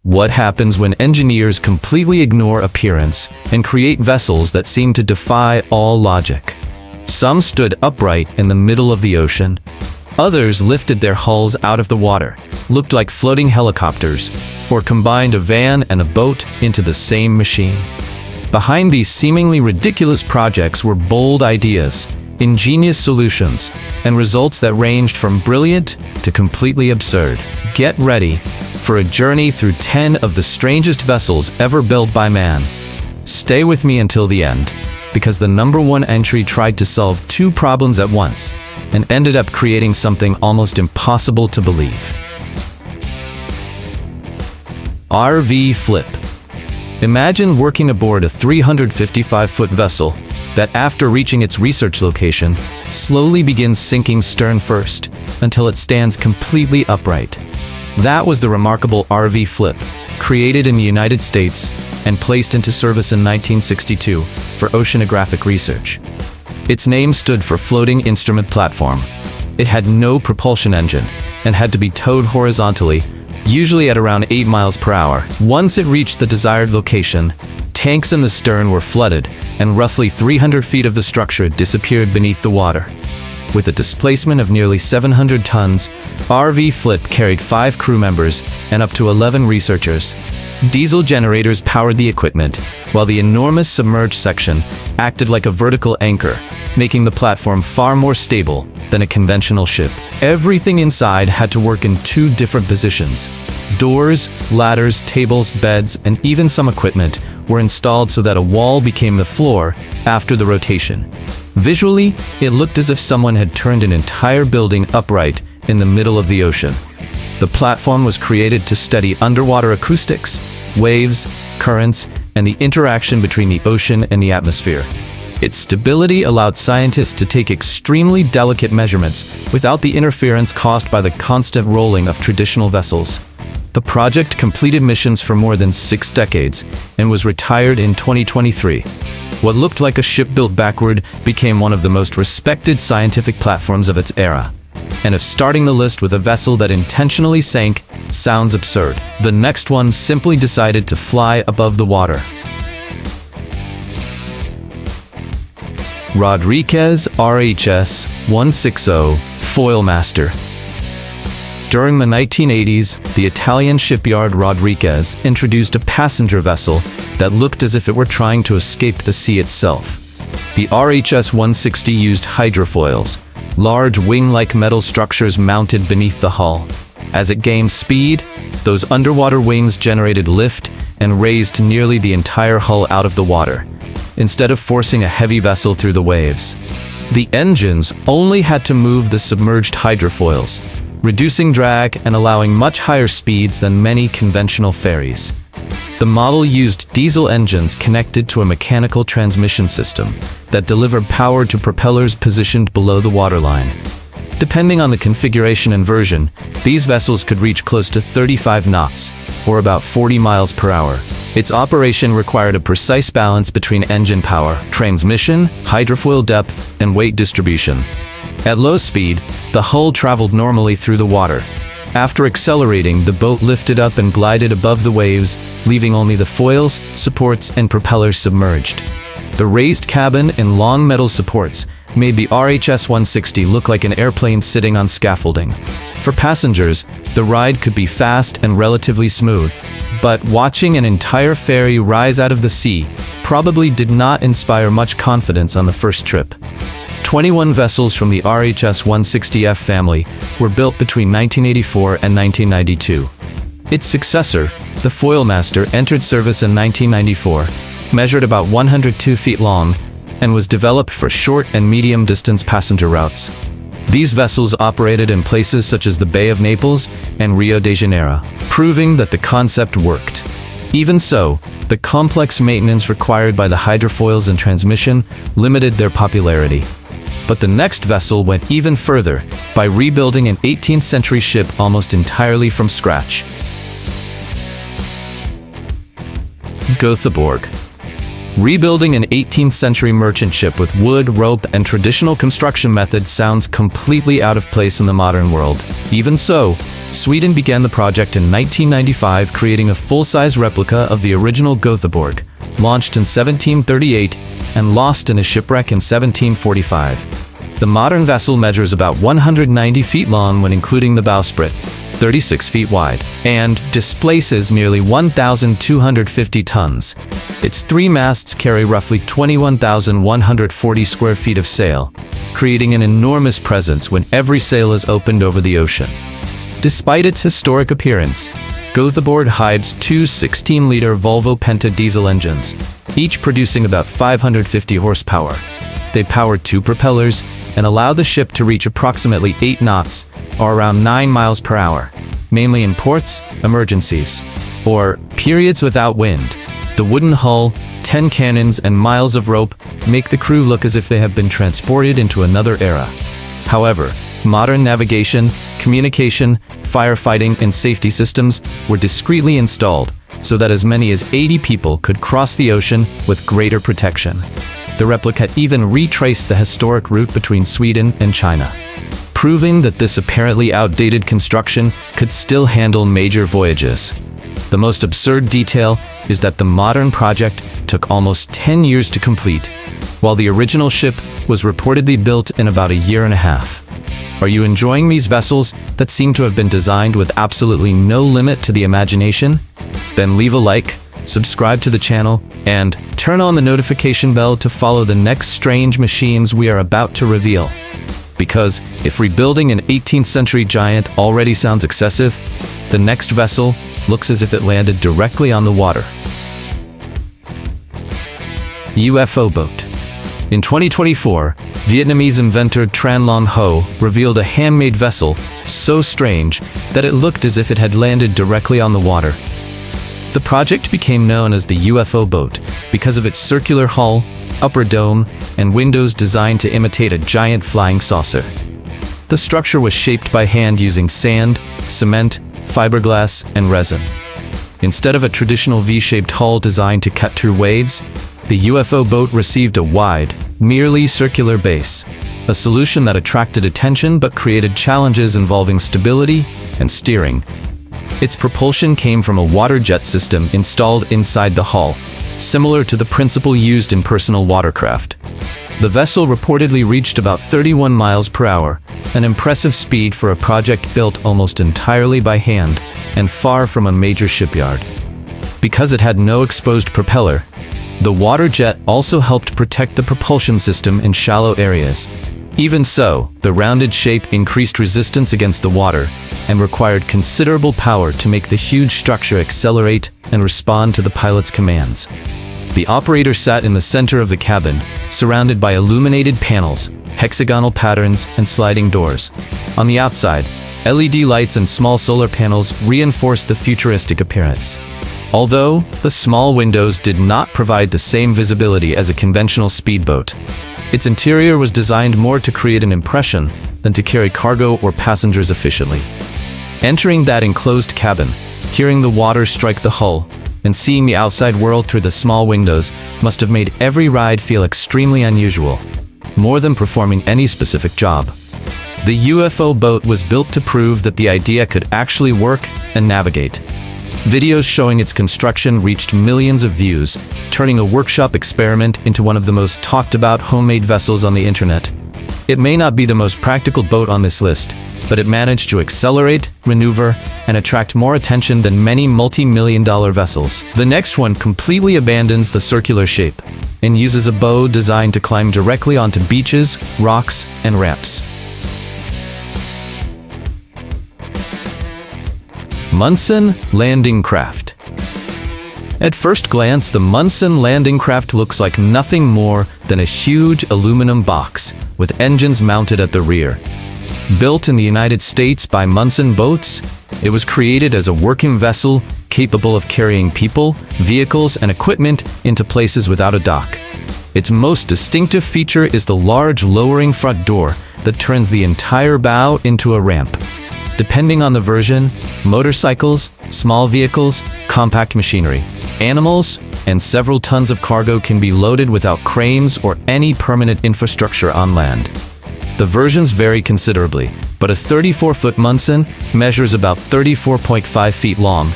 What happens when engineers completely ignore appearance and create vessels that seem to defy all logic? Some stood upright in the middle of the ocean. Others lifted their hulls out of the water, looked like floating helicopters, or combined a van and a boat into the same machine. Behind these seemingly ridiculous projects were bold ideas, ingenious solutions, and results that ranged from brilliant to completely absurd. Get ready for a journey through 10 of the strangest vessels ever built by man. Stay with me until the end, because the number one entry tried to solve two problems at once and ended up creating something almost impossible to believe. RV flip. Imagine working aboard a 355-foot vessel that, after reaching its research location, slowly begins sinking stern first until it stands completely upright. That was the remarkable RV flip, created in the United States and placed into service in 1962 for oceanographic research. Its name stood for Floating Instrument Platform. It had no propulsion engine and had to be towed horizontally, usually at around 8 miles per hour. Once it reached the desired location, tanks in the stern were flooded, and roughly 300 feet of the structure disappeared beneath the water. With a displacement of nearly 700 tons, RV Flip carried 5 crew members and up to 11 researchers. Diesel generators powered the equipment, while the enormous submerged section acted like a vertical anchor, making the platform far more stable than a conventional ship. Everything inside had to work in 2 different positions. Doors, ladders, tables, beds, and even some equipment were installed so that a wall became the floor after the rotation. Visually, it looked as if someone had turned an entire building upright in the middle of the ocean. The platform was created to study underwater acoustics, waves, currents, and the interaction between the ocean and the atmosphere. Its stability allowed scientists to take extremely delicate measurements without the interference caused by the constant rolling of traditional vessels. The project completed missions for more than 6 decades and was retired in 2023. What looked like a ship built backward became one of the most respected scientific platforms of its era. And if starting the list with a vessel that intentionally sank sounds absurd, the next one simply decided to fly above the water. Rodriguez RHS 160 Foil Master. During the 1980s, the Italian shipyard Rodriguez introduced a passenger vessel that looked as if it were trying to escape the sea itself. The RHS 160 used hydrofoils, large wing-like metal structures mounted beneath the hull. As it gained speed, those underwater wings generated lift and raised nearly the entire hull out of the water, instead of forcing a heavy vessel through the waves. The engines only had to move the submerged hydrofoils, reducing drag and allowing much higher speeds than many conventional ferries. The model used diesel engines connected to a mechanical transmission system that delivered power to propellers positioned below the waterline. Depending on the configuration and version, these vessels could reach close to 35 knots, or about 40 miles per hour. Its operation required a precise balance between engine power, transmission, hydrofoil depth, and weight distribution. At low speed, the hull traveled normally through the water. After accelerating, the boat lifted up and glided above the waves, leaving only the foils, supports, and propellers submerged. The raised cabin and long metal supports made the RHS 160 look like an airplane sitting on scaffolding. For passengers, the ride could be fast and relatively smooth, but watching an entire ferry rise out of the sea probably did not inspire much confidence on the first trip. 21 vessels from the RHS 160F family were built between 1984 and 1992. Its successor, the Foilmaster, entered service in 1994, measured about 102 feet long, and was developed for short and medium-distance passenger routes. These vessels operated in places such as the Bay of Naples and Rio de Janeiro, proving that the concept worked. Even so, the complex maintenance required by the hydrofoils and transmission limited their popularity. But the next vessel went even further by rebuilding an 18th century ship almost entirely from scratch. Gothborg. Rebuilding an 18th century merchant ship with wood, rope, and traditional construction methods sounds completely out of place in the modern world. Even so, Sweden began the project in 1995, creating a full-size replica of the original Gothborg, launched in 1738 and lost in a shipwreck in 1745. The modern vessel measures about 190 feet long when including the bowsprit, 36 feet wide, and displaces nearly 1,250 tons. Its 3 masts carry roughly 21,140 square feet of sail, creating an enormous presence when every sail is opened over the ocean. Despite its historic appearance, Gothborg hides two 16-liter Volvo Penta diesel engines, each producing about 550 horsepower. They power 2 propellers and allow the ship to reach approximately 8 knots, or around 9 miles per hour, mainly in ports, emergencies, or periods without wind. The wooden hull, 10 cannons, and miles of rope make the crew look as if they have been transported into another era. However, modern navigation, communication, firefighting, and safety systems were discreetly installed so that as many as 80 people could cross the ocean with greater protection. The replica even retraced the historic route between Sweden and China, proving that this apparently outdated construction could still handle major voyages. The most absurd detail is that the modern project took almost 10 years to complete, while the original ship was reportedly built in about a year and a half. Are you enjoying these vessels that seem to have been designed with absolutely no limit to the imagination? Then leave a like, subscribe to the channel, and turn on the notification bell to follow the next strange machines we are about to reveal. Because if rebuilding an 18th century giant already sounds excessive, the next vessel looks as if it landed directly on the water. UFO boat. In 2024, Vietnamese inventor Tran Long Ho revealed a handmade vessel so strange that it looked as if it had landed directly on the water. The project became known as the UFO boat because of its circular hull, upper dome, and windows designed to imitate a giant flying saucer. The structure was shaped by hand using sand, cement, fiberglass, and resin. Instead of a traditional V-shaped hull designed to cut through waves, the UFO boat received a wide, merely circular base, a solution that attracted attention but created challenges involving stability and steering. Its propulsion came from a water jet system installed inside the hull, similar to the principle used in personal watercraft. The vessel reportedly reached about 31 miles per hour, an impressive speed for a project built almost entirely by hand and far from a major shipyard. Because it had no exposed propeller, the water jet also helped protect the propulsion system in shallow areas. Even so, the rounded shape increased resistance against the water and required considerable power to make the huge structure accelerate and respond to the pilot's commands. The operator sat in the center of the cabin, surrounded by illuminated panels, hexagonal patterns, and sliding doors. On the outside, LED lights and small solar panels reinforced the futuristic appearance. Although the small windows did not provide the same visibility as a conventional speedboat, its interior was designed more to create an impression than to carry cargo or passengers efficiently. Entering that enclosed cabin, hearing the water strike the hull, and seeing the outside world through the small windows must have made every ride feel extremely unusual, more than performing any specific job. The UFO boat was built to prove that the idea could actually work and navigate. Videos showing its construction reached millions of views, turning a workshop experiment into one of the most talked about homemade vessels on the internet. It may not be the most practical boat on this list, but it managed to accelerate, maneuver, and attract more attention than many multi-million-dollar vessels. The next one completely abandons the circular shape and uses a bow designed to climb directly onto beaches, rocks, and ramps. Mson landing craft. At first glance, the Mson landing craft looks like nothing more than a huge aluminum box with engines mounted at the rear. Built in the United States by Mson Boats, it was created as a working vessel capable of carrying people, vehicles, and equipment into places without a dock. Its most distinctive feature is the large lowering front door that turns the entire bow into a ramp. Depending on the version, motorcycles, small vehicles, compact machinery, animals, and several tons of cargo can be loaded without cranes or any permanent infrastructure on land. The versions vary considerably, but a 34-foot Mson measures about 34.5 feet long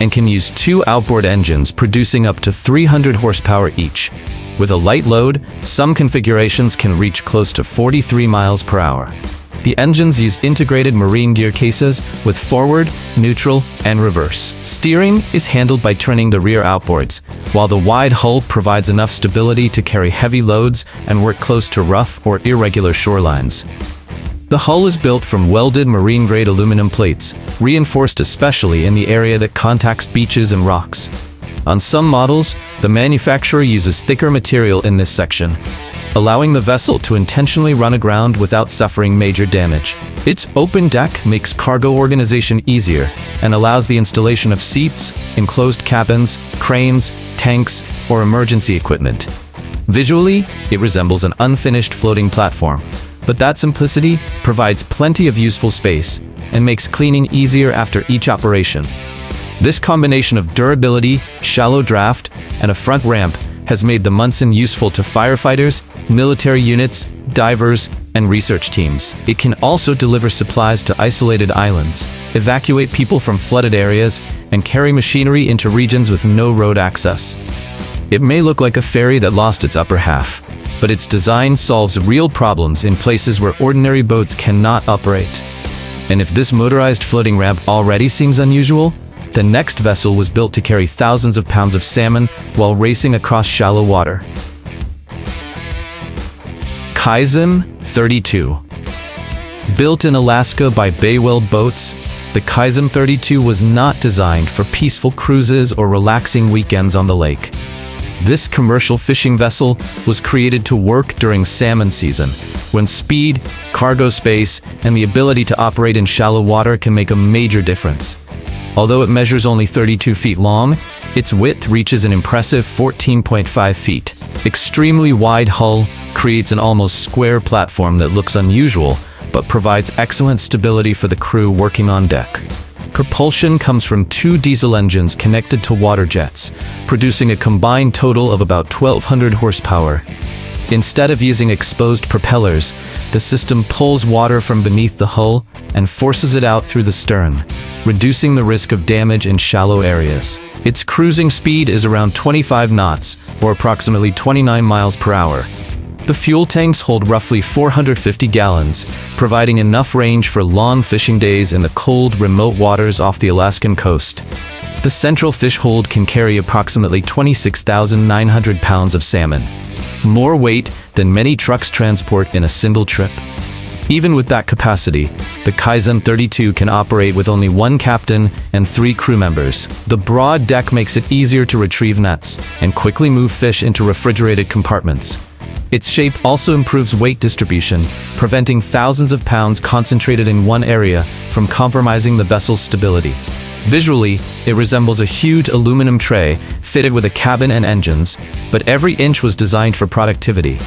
and can use 2 outboard engines producing up to 300 horsepower each. With a light load, some configurations can reach close to 43 miles per hour. The engines use integrated marine gear cases with forward, neutral, and reverse. Steering is handled by turning the rear outboards, while the wide hull provides enough stability to carry heavy loads and work close to rough or irregular shorelines. The hull is built from welded marine-grade aluminum plates, reinforced especially in the area that contacts beaches and rocks. On some models, the manufacturer uses thicker material in this section, allowing the vessel to intentionally run aground without suffering major damage. Its open deck makes cargo organization easier and allows the installation of seats, enclosed cabins, cranes, tanks, or emergency equipment. Visually, it resembles an unfinished floating platform, but that simplicity provides plenty of useful space and makes cleaning easier after each operation. This combination of durability, shallow draft, and a front ramp has made the Mson useful to firefighters, military units, divers, and research teams. It can also deliver supplies to isolated islands, evacuate people from flooded areas, and carry machinery into regions with no road access. It may look like a ferry that lost its upper half, but its design solves real problems in places where ordinary boats cannot operate. And if this motorized floating ramp already seems unusual, the next vessel was built to carry thousands of pounds of salmon while racing across shallow water. Kaizen 32. Built in Alaska by Baywell Boats, the Kaizen 32 was not designed for peaceful cruises or relaxing weekends on the lake. This commercial fishing vessel was created to work during salmon season, when speed, cargo space, and the ability to operate in shallow water can make a major difference. Although it measures only 32 feet long, its width reaches an impressive 14.5 feet. Extremely wide hull creates an almost square platform that looks unusual, but provides excellent stability for the crew working on deck. Propulsion comes from 2 diesel engines connected to water jets, producing a combined total of about 1,200 horsepower. Instead of using exposed propellers, the system pulls water from beneath the hull and forces it out through the stern, reducing the risk of damage in shallow areas. Its cruising speed is around 25 knots, or approximately 29 miles per hour. The fuel tanks hold roughly 450 gallons, providing enough range for long fishing days in the cold, remote waters off the Alaskan coast. The central fish hold can carry approximately 26,900 pounds of salmon, more weight than many trucks transport in a single trip. Even with that capacity, the Kaizen 32 can operate with only 1 captain and 3 crew members. The broad deck makes it easier to retrieve nets and quickly move fish into refrigerated compartments. Its shape also improves weight distribution, preventing thousands of pounds concentrated in one area from compromising the vessel's stability. Visually, it resembles a huge aluminum tray fitted with a cabin and engines, but every inch was designed for productivity.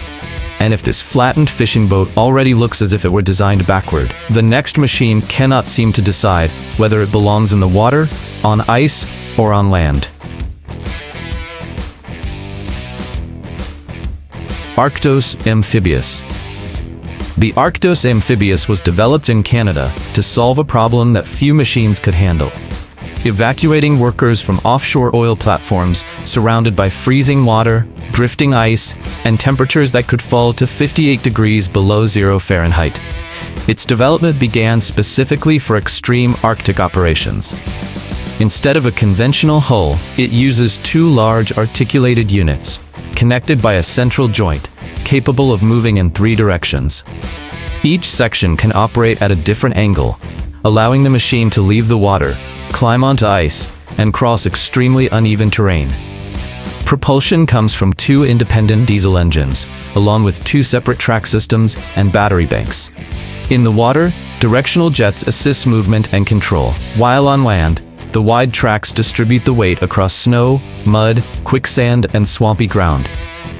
And if this flattened fishing boat already looks as if it were designed backward, the next machine cannot seem to decide whether it belongs in the water, on ice, or on land. Arctos amphibious. The Arctos amphibious was developed in Canada to solve a problem that few machines could handle: evacuating workers from offshore oil platforms surrounded by freezing water, drifting ice, and temperatures that could fall to 58 degrees below 0 Fahrenheit. Its development began specifically for extreme Arctic operations. Instead of a conventional hull, it uses 2 large articulated units, connected by a central joint, capable of moving in 3 directions. Each section can operate at a different angle, allowing the machine to leave the water, climb onto ice, and cross extremely uneven terrain. Propulsion comes from 2 independent diesel engines, along with 2 separate track systems and battery banks. In the water, directional jets assist movement and control, while on land, the wide tracks distribute the weight across snow, mud, quicksand, and swampy ground.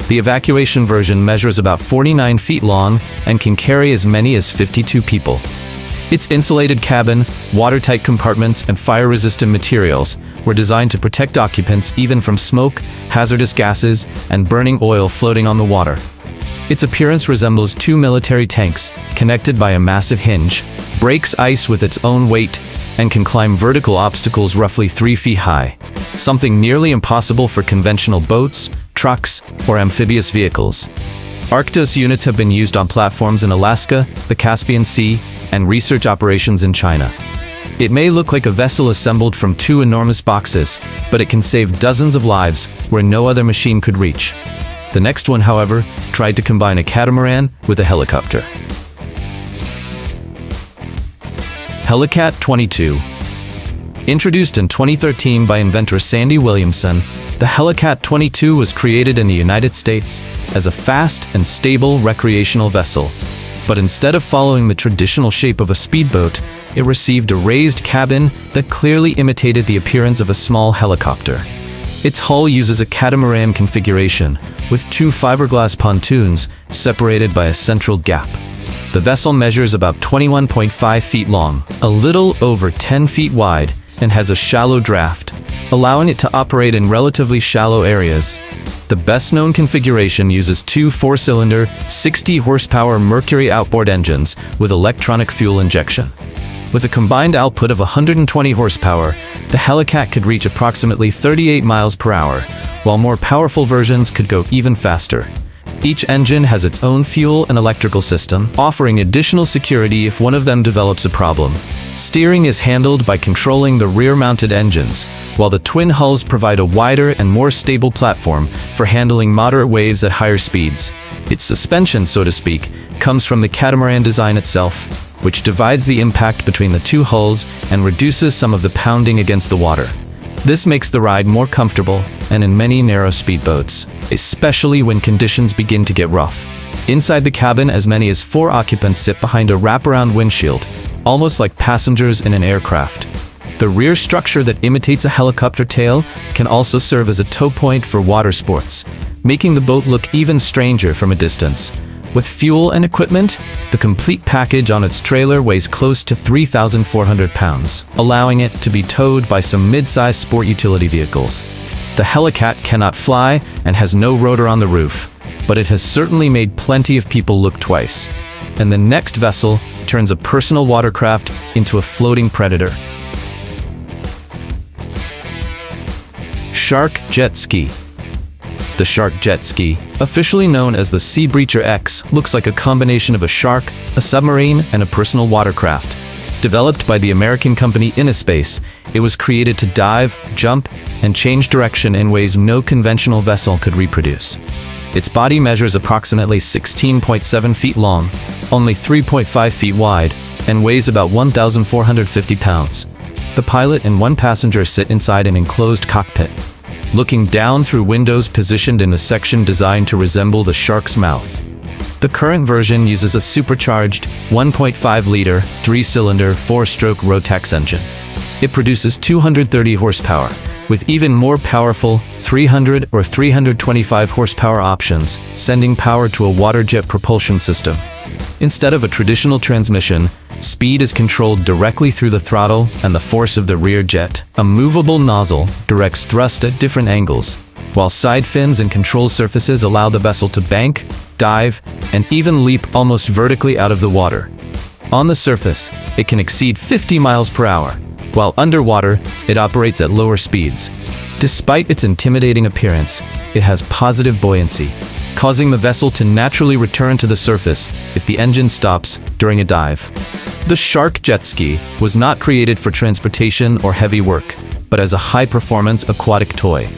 The evacuation version measures about 49 feet long and can carry as many as 52 people. Its insulated cabin, watertight compartments, and fire-resistant materials were designed to protect occupants even from smoke, hazardous gases, and burning oil floating on the water. Its appearance resembles two military tanks, connected by a massive hinge, breaks ice with its own weight, and can climb vertical obstacles roughly 3 feet high, something nearly impossible for conventional boats, trucks, or amphibious vehicles. Arctos units have been used on platforms in Alaska, the Caspian Sea, and research operations in China. It may look like a vessel assembled from two enormous boxes, but it can save dozens of lives where no other machine could reach. The next one, however, tried to combine a catamaran with a helicopter. Helicat 22. Introduced in 2013 by inventor Sandy Williamson, the Helicat 22 was created in the United States as a fast and stable recreational vessel. But instead of following the traditional shape of a speedboat, it received a raised cabin that clearly imitated the appearance of a small helicopter. Its hull uses a catamaran configuration, with two fiberglass pontoons separated by a central gap. The vessel measures about 21.5 feet long, a little over 10 feet wide, and has a shallow draft, allowing it to operate in relatively shallow areas. The best-known configuration uses two 4-cylinder, 60-horsepower Mercury outboard engines with electronic fuel injection. With a combined output of 120 horsepower, the Helicat could reach approximately 38 miles per hour, while more powerful versions could go even faster. Each engine has its own fuel and electrical system, offering additional security if one of them develops a problem. Steering is handled by controlling the rear-mounted engines, while the twin hulls provide a wider and more stable platform for handling moderate waves at higher speeds. Its suspension, so to speak, comes from the catamaran design itself, which divides the impact between the two hulls and reduces some of the pounding against the water. This makes the ride more comfortable and in many narrow speedboats, especially when conditions begin to get rough. Inside the cabin, as many as 4 occupants sit behind a wraparound windshield, almost like passengers in an aircraft. The rear structure that imitates a helicopter tail can also serve as a tow point for water sports, making the boat look even stranger from a distance. With fuel and equipment, the complete package on its trailer weighs close to 3,400 pounds, allowing it to be towed by some mid-sized sport utility vehicles. The Helicat cannot fly and has no rotor on the roof, but it has certainly made plenty of people look twice. And the next vessel turns a personal watercraft into a floating predator. Shark Jet Ski. The Shark Jet Ski, officially known as the Sea Breacher X, looks like a combination of a shark, a submarine, and a personal watercraft. Developed by the American company Innospace, it was created to dive, jump, and change direction in ways no conventional vessel could reproduce. Its body measures approximately 16.7 feet long, only 3.5 feet wide, and weighs about 1,450 pounds. The pilot and one passenger sit inside an enclosed cockpit, looking down through windows positioned in a section designed to resemble the shark's mouth. The current version uses a supercharged 1.5-liter, 3-cylinder, 4-stroke Rotax engine. It produces 230 horsepower, with even more powerful 300 or 325 horsepower options, sending power to a water jet propulsion system. Instead of a traditional transmission, speed is controlled directly through the throttle and the force of the rear jet. A movable nozzle directs thrust at different angles, while side fins and control surfaces allow the vessel to bank, dive, and even leap almost vertically out of the water. On the surface, it can exceed 50 miles per hour, while underwater, it operates at lower speeds. Despite its intimidating appearance, it has positive buoyancy, causing the vessel to naturally return to the surface if the engine stops during a dive. The Shark Jet Ski was not created for transportation or heavy work, but as a high-performance aquatic toy.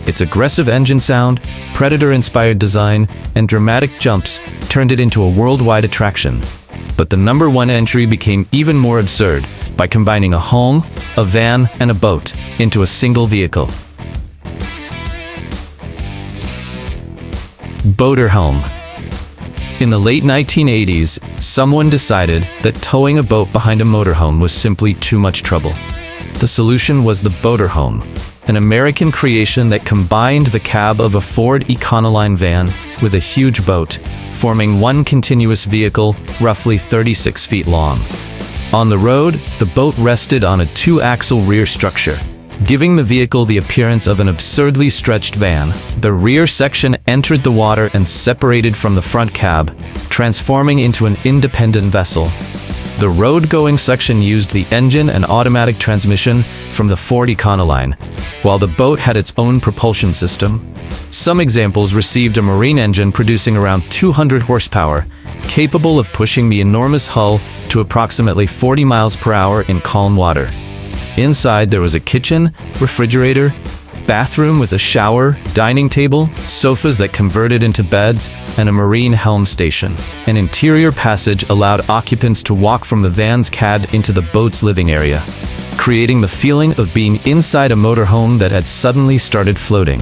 Its aggressive engine sound, Predator-inspired design, and dramatic jumps turned it into a worldwide attraction. But the #1 entry became even more absurd by combining a home, a van, and a boat into a single vehicle. Motorhome. In the late 1980s, someone decided that towing a boat behind a motorhome was simply too much trouble. The solution was the motorhome, an American creation that combined the cab of a Ford Econoline van with a huge boat, forming one continuous vehicle roughly 36 feet long. On the road, the boat rested on a 2-axle rear structure, giving the vehicle the appearance of an absurdly stretched van. The rear section entered the water and separated from the front cab, transforming into an independent vessel. The road-going section used the engine and automatic transmission from the Ford Econoline, while the boat had its own propulsion system. Some examples received a marine engine producing around 200 horsepower, capable of pushing the enormous hull to approximately 40 miles per hour in calm water. Inside there was a kitchen, refrigerator, bathroom with a shower, dining table, sofas that converted into beds, and a marine helm station. An interior passage allowed occupants to walk from the van's cab into the boat's living area, creating the feeling of being inside a motorhome that had suddenly started floating.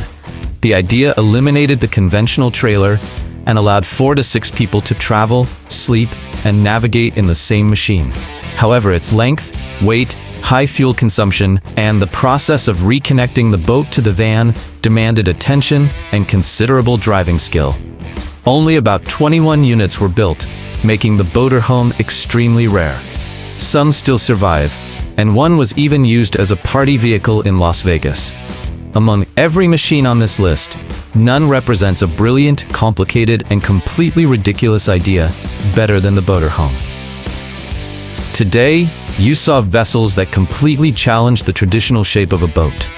The idea eliminated the conventional trailer and allowed 4 to 6 people to travel, sleep, and navigate in the same machine. However, its length, weight, high fuel consumption, and the process of reconnecting the boat to the van demanded attention and considerable driving skill. Only about 21 units were built, making the motorhome extremely rare. Some still survive, and one was even used as a party vehicle in Las Vegas. Among every machine on this list, none represents a brilliant, complicated, and completely ridiculous idea better than the motorhome. Today, you saw vessels that completely challenged the traditional shape of a boat.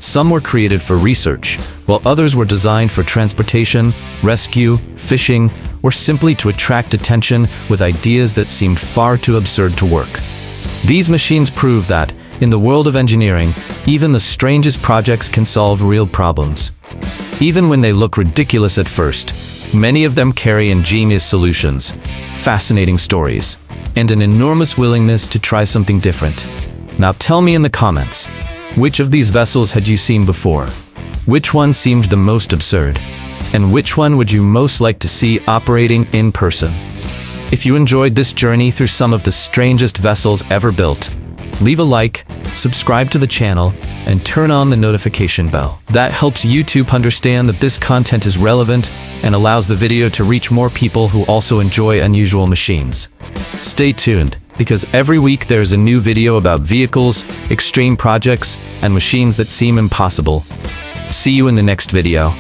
Some were created for research, while others were designed for transportation, rescue, fishing, or simply to attract attention with ideas that seemed far too absurd to work. These machines prove that, in the world of engineering, even the strangest projects can solve real problems. Even when they look ridiculous at first, many of them carry ingenious solutions, fascinating stories, and an enormous willingness to try something different. Now tell me in the comments, which of these vessels had you seen before? Which one seemed the most absurd? And which one would you most like to see operating in person? If you enjoyed this journey through some of the strangest vessels ever built, leave a like, subscribe to the channel, and turn on the notification bell. That helps YouTube understand that this content is relevant and allows the video to reach more people who also enjoy unusual machines. Stay tuned, because every week there is a new video about vehicles, extreme projects, and machines that seem impossible. See you in the next video.